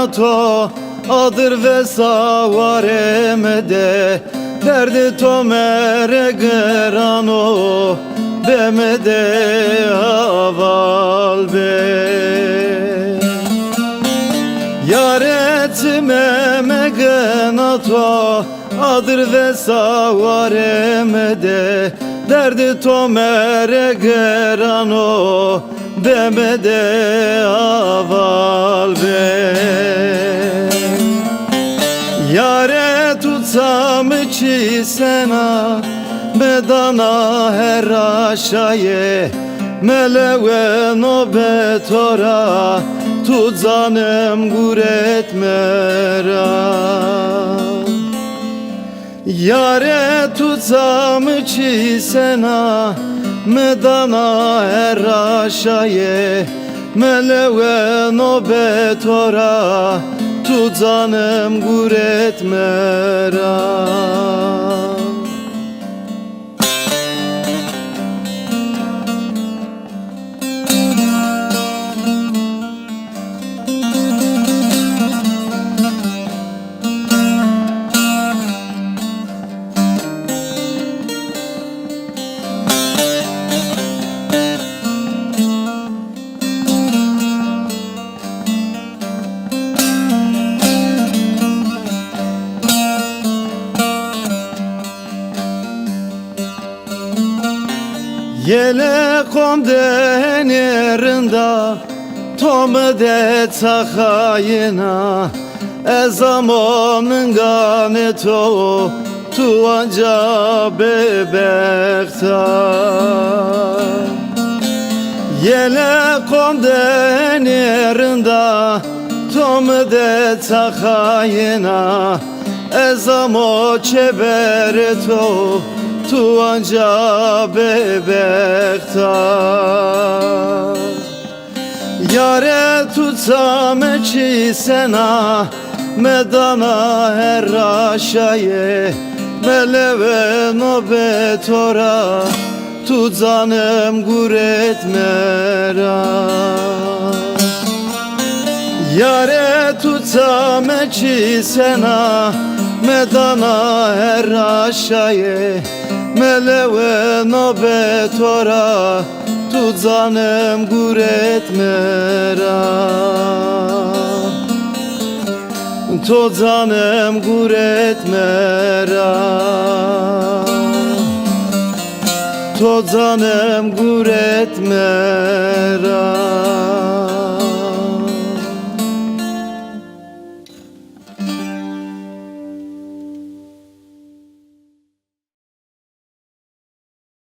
to adır ve savaremede derdi to mere gerano bemede aval be yaretime megenato adır ve savaremede derdi to mere gerano bemede aval be yare tutsam içi sena bedana her aşaye melewe nobetora tutzanım guretmera yare tutsam içi sena medana her aşaye melewe nobetora tutzanım guretmera Yele komden yerinde tomde takayına ezamonun ganeto tuanca bebekta Yele komden yerinde tomde takayına ezamo çebereto tuanca bebekta yare tutsam eçi sena medana her aşaye melewe nobetora tutzanım guretmera yare tutsam eçi sena medana her aşaye melewe nobetora tutzanım guretmera tutzanım guretmera tutzanım guretmera